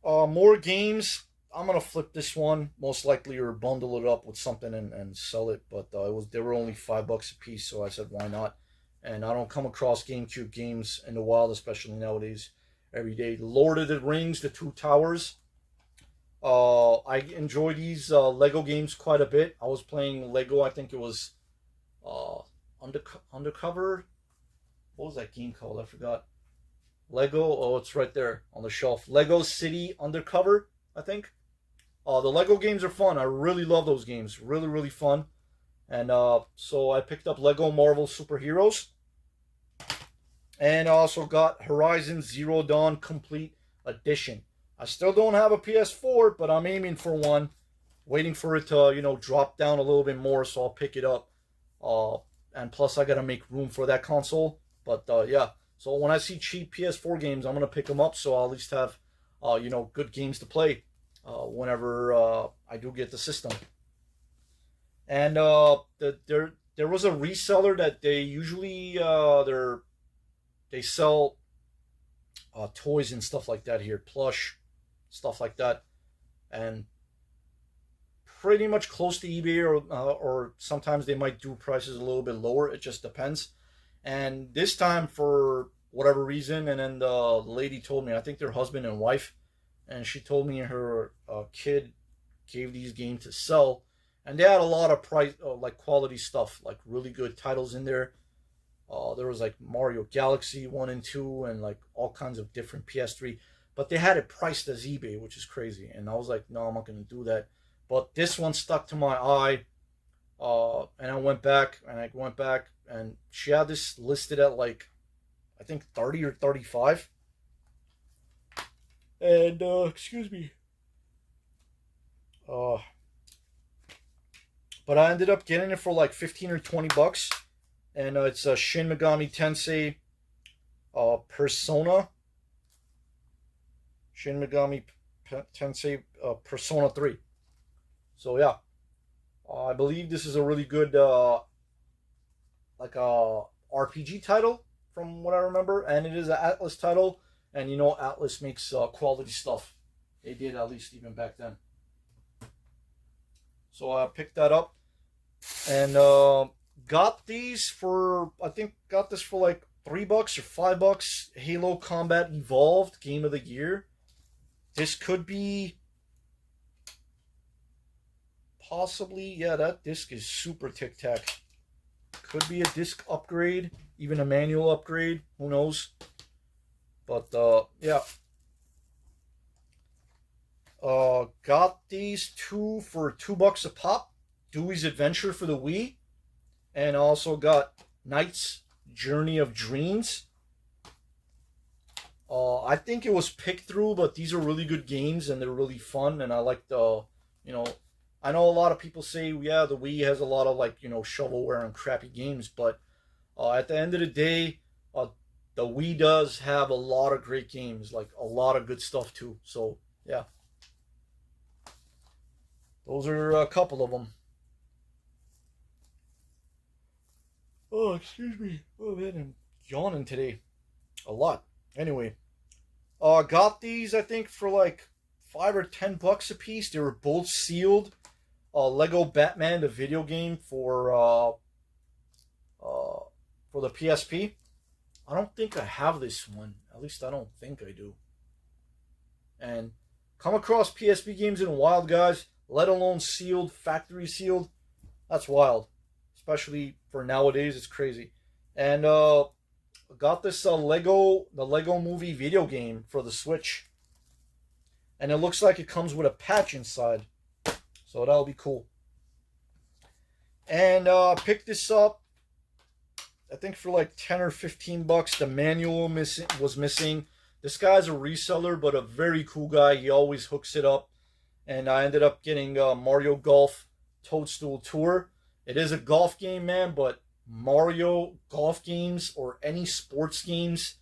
More games. I'm gonna flip this one most likely, or bundle it up with something and sell it. But they were only $5 a piece, so I said why not. And I don't come across GameCube games in the wild, especially nowadays, every day. Lord of the Rings, The Two Towers. I enjoy these Lego games quite a bit. I was playing Lego. I think it was Undercover. What was that game called? I forgot. Lego. Oh, it's right there on the shelf. Lego City Undercover, I think. The Lego games are fun. I really love those games. Really, really fun. And so I picked up Lego Marvel Superheroes. And I also got Horizon Zero Dawn Complete Edition. I still don't have a PS4, but I'm aiming for one. Waiting for it to, you know, drop down a little bit more, so I'll pick it up. And plus, I got to make room for that console. But yeah, so when I see cheap PS4 games, I'm going to pick them up, so I'll at least have, you know, good games to play whenever I do get the system. And there was a reseller that they usually they sell toys and stuff like that here, plush stuff like that, and pretty much close to eBay, or sometimes they might do prices a little bit lower. It just depends. And this time, for whatever reason, and then the lady told me, I think they're husband and wife, and she told me her kid gave these games to sell, and they had a lot of price, like quality stuff, like really good titles in there. There was like Mario Galaxy 1 and 2 and like all kinds of different PS3, but they had it priced as eBay, which is crazy. And I was like, no, I'm not going to do that. But this one stuck to my eye, and I went back and she had this listed at like, I think 30 or 35. And excuse me. But I ended up getting it for like 15 or 20 bucks. And it's a Shin Megami Tensei Persona. Shin Megami Tensei Persona 3. So yeah. I believe this is a really good like a RPG title from what I remember. And it is an Atlas title. And you know Atlas makes quality stuff. They did, at least even back then. So I picked that up and got these for, I think got this for like $3 or $5. Halo Combat Evolved Game of the Year. This could be possibly, yeah, that disc is super tic-tac. Could be a disc upgrade, even a manual upgrade, who knows. But yeah. Got these two for $2 a pop. Dewey's Adventure for the Wii. And also got Knight's Journey of Dreams. I think it was picked through, but these are really good games and they're really fun. And I like the, you know, I know a lot of people say, yeah, the Wii has a lot of like, you know, shovelware and crappy games. But at the end of the day, the Wii does have a lot of great games, like a lot of good stuff too. So, yeah. Those are a couple of them. Oh, excuse me. Oh, man, I'm yawning today. A lot. Anyway. Got these, I think, for like $5 or $10 a piece. They were both sealed. Lego Batman, the video game for the PSP. I don't think I have this one. At least I don't think I do. And come across PSP games in a while, guys. Let alone sealed, factory sealed. That's wild. Especially for nowadays, it's crazy. And got this the Lego Movie video game for the Switch. And it looks like it comes with a patch inside. So that'll be cool. And picked this up, I think for like 10 or 15 bucks. The manual was missing. This guy's a reseller, but a very cool guy. He always hooks it up. And I ended up getting Mario Golf Toadstool Tour. It is a golf game, man, but Mario golf games or any sports games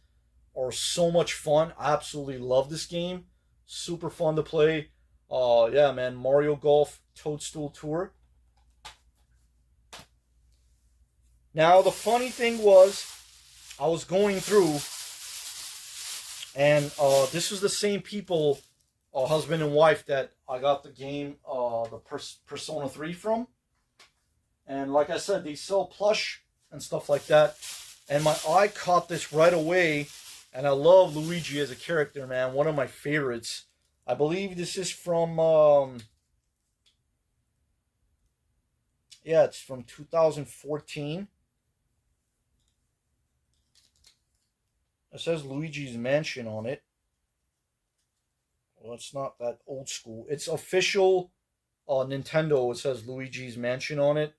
are so much fun. I absolutely love this game. Super fun to play. Yeah, man, Mario Golf Toadstool Tour. Now, the funny thing was, I was going through, and this was the same people, husband and wife, that I got the game, the Persona 3 from. And like I said, they sell plush and stuff like that. And my eye caught this right away. And I love Luigi as a character, man. One of my favorites. I believe this is from, yeah, it's from 2014. It says Luigi's Mansion on it. Well, it's not that old school. It's official Nintendo. It says Luigi's Mansion on it.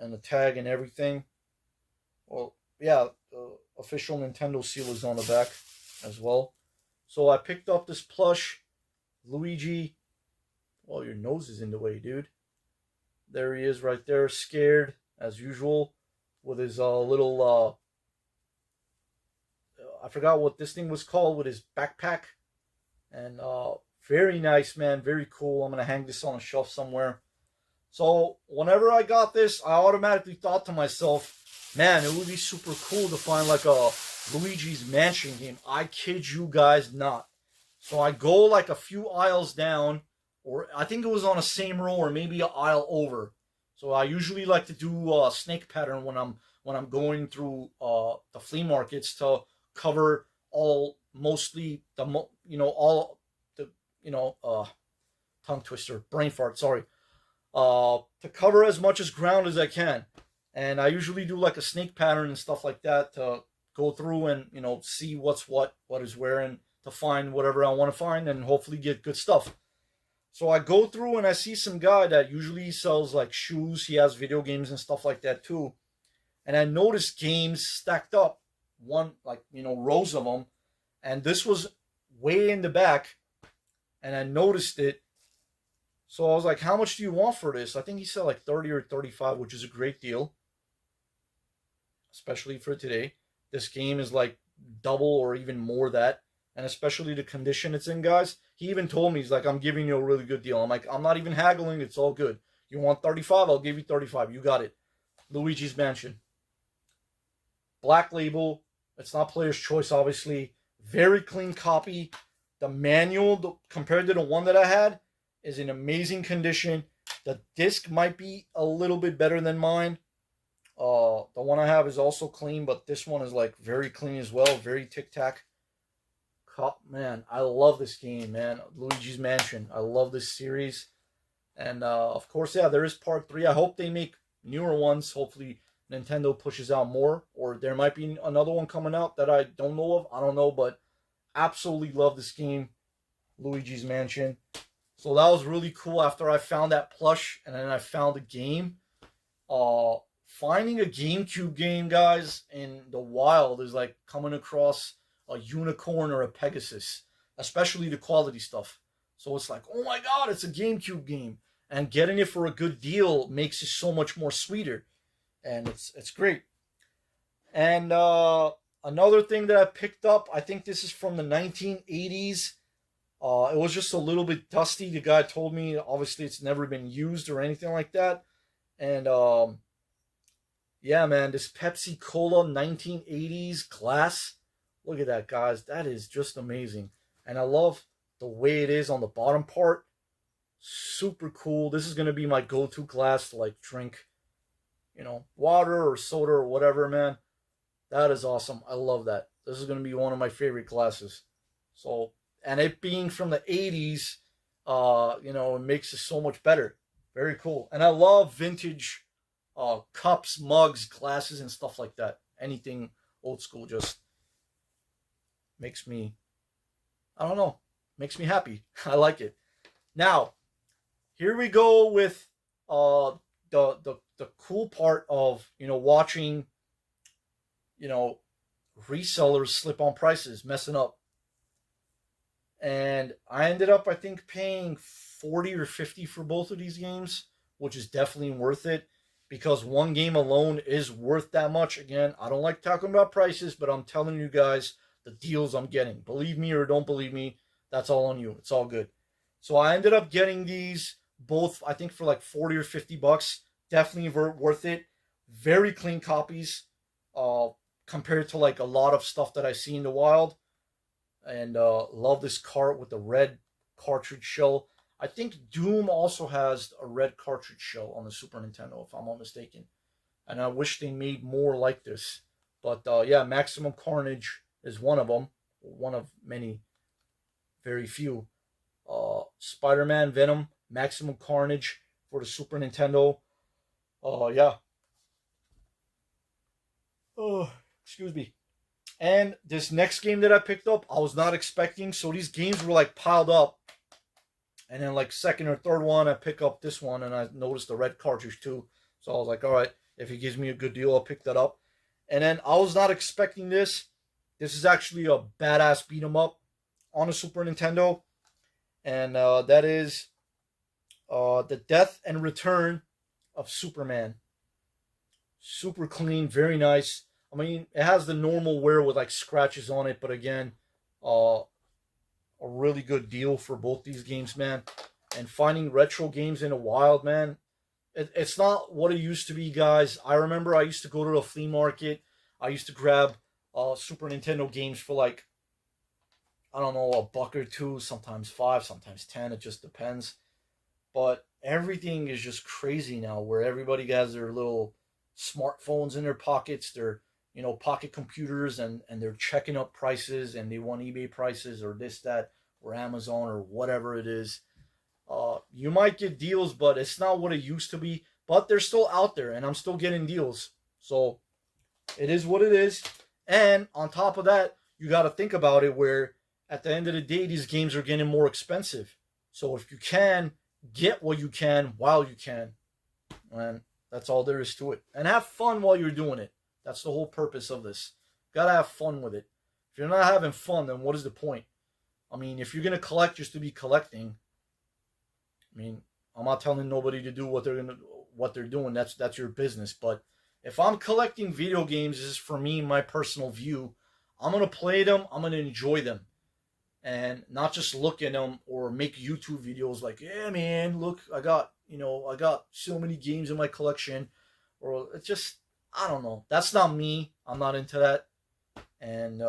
And the tag and everything. Well, yeah, the official Nintendo seal is on the back as well. So I picked up this plush Luigi. Well, your nose is in the way, dude. There he is right there, scared, as usual, with his little, I forgot what this thing was called, with his backpack. And very nice, man, very cool. I'm going to hang this on a shelf somewhere. So whenever I got this, I automatically thought to myself, man, it would be super cool to find like a Luigi's Mansion game. I kid you guys not. So I go like a few aisles down, or I think it was on the same row or maybe an aisle over. So I usually like to do a snake pattern when I'm going through the flea markets to cover all, mostly the tongue twister, brain fart, sorry. To cover as much as ground as I can. And I usually do like a snake pattern and stuff like that to go through and, you know, see what is where, and to find whatever I want to find and hopefully get good stuff. So I go through and I see some guy that usually sells like shoes. He has video games and stuff like that too. And I noticed games stacked up, one, like, you know, rows of them. And this was way in the back. And I noticed it. So I was like, how much do you want for this? I think he said like 30 or 35, which is a great deal. Especially for today. This game is like double or even more that. And especially the condition it's in, guys. He even told me, he's like, I'm giving you a really good deal. I'm like, I'm not even haggling. It's all good. You want 35? I'll give you 35. You got it. Luigi's Mansion. Black label. It's not player's choice, obviously. Very clean copy. The manual, compared to the one that I had, is in amazing condition. The disc might be a little bit better than mine. The one I have is also clean, but this one is like very clean as well, very tic-tac. Man, I love this game, man. Luigi's Mansion. I love this series. And of course, yeah, there is part 3. I hope they make newer ones. Hopefully Nintendo pushes out more, or there might be another one coming out that I don't know of. I don't know, but absolutely love this game, Luigi's Mansion. So that was really cool after I found that plush and then I found the game. Finding a GameCube game, guys, in the wild is like coming across a unicorn or a Pegasus, especially the quality stuff. So it's like, oh my God, it's a GameCube game. And getting it for a good deal makes it so much more sweeter. And it's great. And another thing that I picked up, I think this is from the 1980s. It was just a little bit dusty. The guy told me, obviously, it's never been used or anything like that. And yeah, man, this Pepsi Cola 1980s glass. Look at that, guys. That is just amazing. And I love the way it is on the bottom part. Super cool. This is going to be my go-to glass to like drink, you know, water or soda or whatever, man. That is awesome. I love that. This is going to be one of my favorite glasses. So, and it being from the 80s, you know, it makes it so much better. Very cool. And I love vintage cups, mugs, glasses, and stuff like that. Anything old school just makes me, I don't know, makes me happy. I like it. Now, here we go with the cool part of, you know, watching, you know, resellers slip on prices, messing up. And I ended up, I think, paying 40 or 50 for both of these games, which is definitely worth it because one game alone is worth that much. Again, I don't like talking about prices, but I'm telling you guys the deals I'm getting. Believe me or don't believe me, that's all on you. It's all good. So I ended up getting these both, I think, for like 40 or 50 bucks. Definitely worth it. Very clean copies compared to like a lot of stuff that I see in the wild. And love this cart with the red cartridge shell. I think Doom also has a red cartridge shell on the Super Nintendo, if I'm not mistaken. And I wish they made more like this. But yeah, Maximum Carnage is one of them. One of many. Very few. Spider-Man, Venom, Maximum Carnage for the Super Nintendo. Yeah. Oh, excuse me. And this next game that I picked up, I was not expecting. So these games were like piled up. And then like second or third one, I pick up this one and I noticed the red cartridge too. So I was like, all right, if he gives me a good deal, I'll pick that up. And then I was not expecting this. This is actually a badass beat 'em up on a Super Nintendo. And that is The Death and Return of Superman. Super clean, very nice. I mean, it has the normal wear with like scratches on it, but again, a really good deal for both these games, man. And finding retro games in the wild, man, it's not what it used to be, guys. I remember I used to go to the flea market. I used to grab Super Nintendo games for like, I don't know, $1 or $2, sometimes $5, sometimes $10. It just depends. But everything is just crazy now, where everybody has their little smartphones in their pockets, their, you know, pocket computers, and they're checking up prices, and they want eBay prices or this, that, or Amazon or whatever it is. You might get deals, but it's not what it used to be. But they're still out there, and I'm still getting deals. So it is what it is. And on top of that, you got to think about it, where at the end of the day, these games are getting more expensive. So if you can, get what you can while you can. And that's all there is to it. And have fun while you're doing it. That's the whole purpose of this. Gotta have fun with it. If you're not having fun, then what is the point? I mean, if you're gonna collect just to be collecting, I mean, I'm not telling nobody to do what they're doing. That's your business. But if I'm collecting video games, this is for me, my personal view. I'm gonna play them. I'm gonna enjoy them, and not just look at them or make YouTube videos like, yeah, man, look, I got so many games in my collection, or it's just, I don't know. That's not me. I'm not into that. And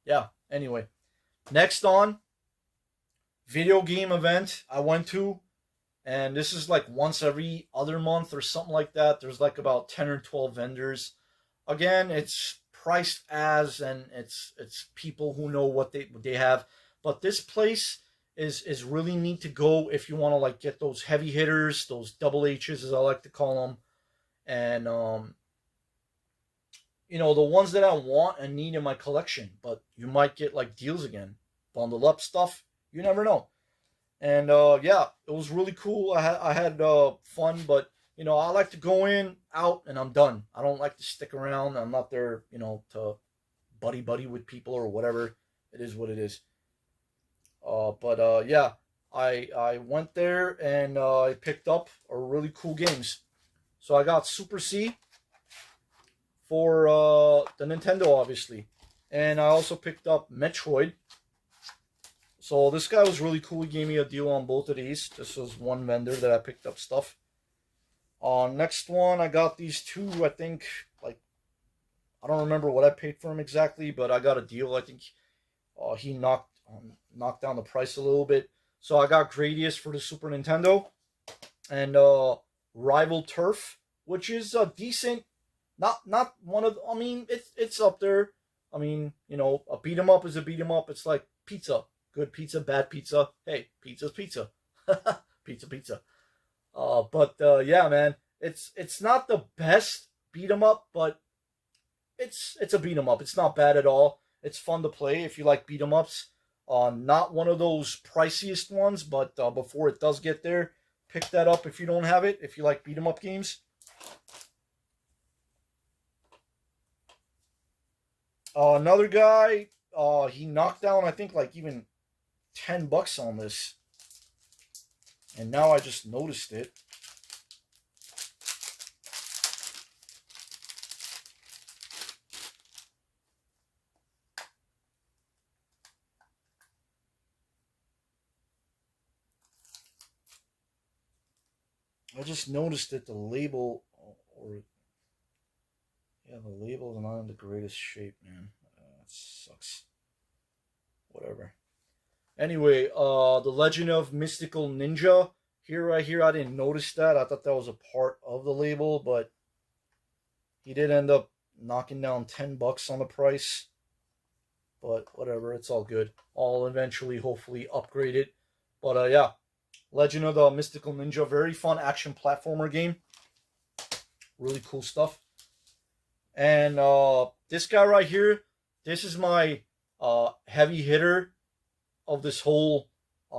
yeah, anyway, Next on, video game event I went to, and this is like once every other month or something like that. There's like about 10 or 12 vendors. Again, it's priced as, and it's people who know what they have. But this place is really neat to go if you want to like get those heavy hitters, those double H's as I like to call them, and you know, the ones that I want and need in my collection. But you might get like deals again, bundle up stuff. You never know. And yeah, it was really cool. I had fun, but you know, I like to go in, out, and I'm done. I don't like to stick around. I'm not there, you know, to buddy with people or whatever. It is what it is. But yeah, I went there and I picked up a really cool games. So I got Super C for the Nintendo, obviously, and I also picked up Metroid. So this guy was really cool. He gave me a deal on both of these. This was one vendor that I picked up stuff. Next one, I got these two. I think, like, I don't remember what I paid for them exactly, but I got a deal. I think he knocked down the price a little bit. So I got Gradius for the Super Nintendo, and Rival Turf, which is a decent, not one of. I mean, it's up there. I mean, you know, a beat 'em up is a beat 'em up. It's like pizza. Good pizza, bad pizza. Hey, pizza's pizza. Pizza. But yeah, man, it's not the best beat 'em up, but it's a beat 'em up. It's not bad at all. It's fun to play if you like beat 'em ups. Not one of those priciest ones, but before it does get there, pick that up if you don't have it. If you like beat 'em up games. Another guy, he knocked down, I think, like even $10 on this, and now I just noticed it. I just noticed that the label, or yeah, the label is not in the greatest shape, man. That sucks. Whatever. Anyway, The Legend of Mystical Ninja. Right here, I didn't notice that. I thought that was a part of the label, but he did end up knocking down $10 on the price. But whatever, it's all good. I'll eventually, hopefully, upgrade it. But yeah, Legend of the Mystical Ninja, very fun action platformer game. Really cool stuff. And this guy right here, this is my heavy hitter of this whole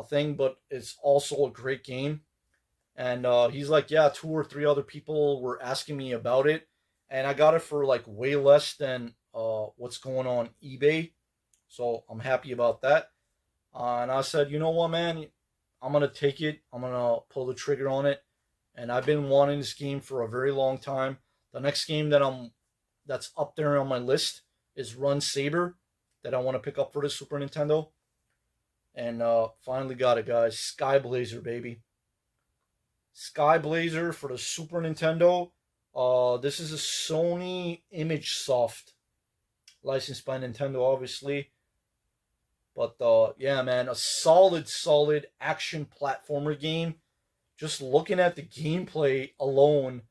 thing, but it's also a great game. And he's like, yeah, 2 or 3 other people were asking me about it, and I got it for like way less than what's going on eBay. So I'm happy about that. And I said, you know what, man, I'm gonna take it. I'm gonna pull the trigger on it. And I've been wanting this game for a very long time. The next game that's up there on my list is Run Saber, that I want to pick up for the Super Nintendo. And finally got it, guys. Sky Blazer, baby. Sky Blazer for the Super Nintendo. This is a Sony ImageSoft, licensed by Nintendo, obviously. But yeah, man, a solid action platformer game. Just looking at the gameplay alone,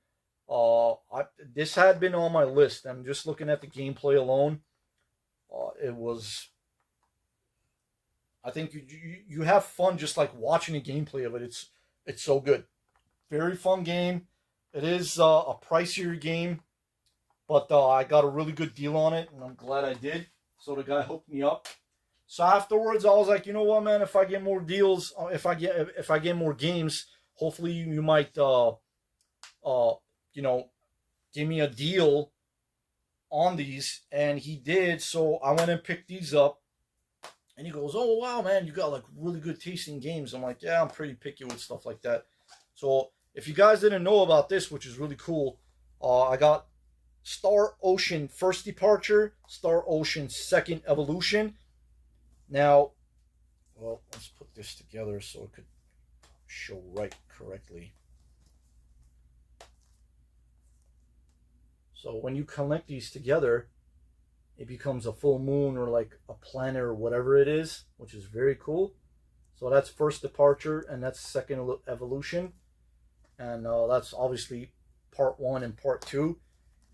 this had been on my list. And just looking at the gameplay alone, it was. I think you have fun just like watching the gameplay of it. It's so good. Very fun game. It is a pricier game, but I got a really good deal on it, and I'm glad I did. So the guy hooked me up. So afterwards, I was like, you know what, man? If I get more deals, if I get more games, hopefully you might you know, give me a deal on these. And he did. So I went and picked these up. And he goes, oh, wow, man, you got like really good tasting games. I'm like, yeah, I'm pretty picky with stuff like that. So if you guys didn't know about this, which is really cool, I got Star Ocean First Departure, Star Ocean Second Evolution. Now, well, let's put this together so it could show right correctly. So when you connect these together, it becomes a full moon or like a planet or whatever it is, which is very cool. So that's first departure, and that's second evolution. And that's obviously part 1 and part 2.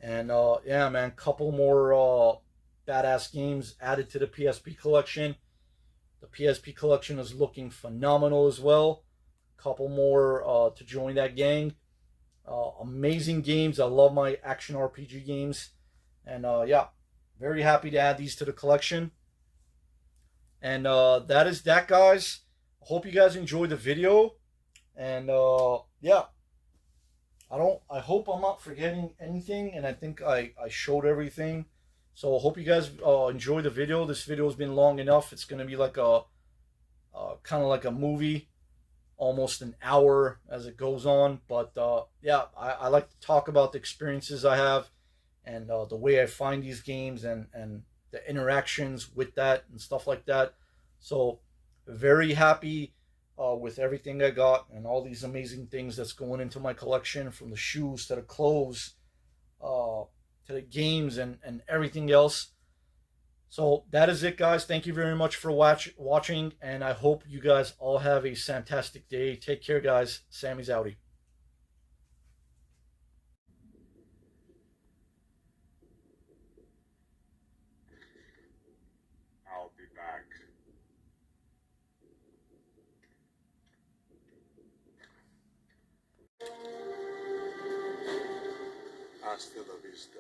And yeah, man, couple more badass games added to the PSP collection. The PSP collection is looking phenomenal as well. Couple more to join that gang. Amazing games. I love my action RPG games. And yeah, very happy to add these to the collection. And that is that, guys. I hope you guys enjoyed the video. And yeah, I hope I'm not forgetting anything, and I think I showed everything. So I hope you guys enjoy the video. This video has been long enough. It's gonna be like a kind of like a movie, almost an hour as it goes on. But yeah, I like to talk about the experiences I have, and the way I find these games, and the interactions with that and stuff like that. So very happy with everything I got and all these amazing things that's going into my collection, from the shoes to the clothes to the games and everything else. So that is it, guys. Thank you very much for watching, and I hope you guys all have a fantastic day. Take care, guys. Sammy's outie. I'll be back. Hasta la vista.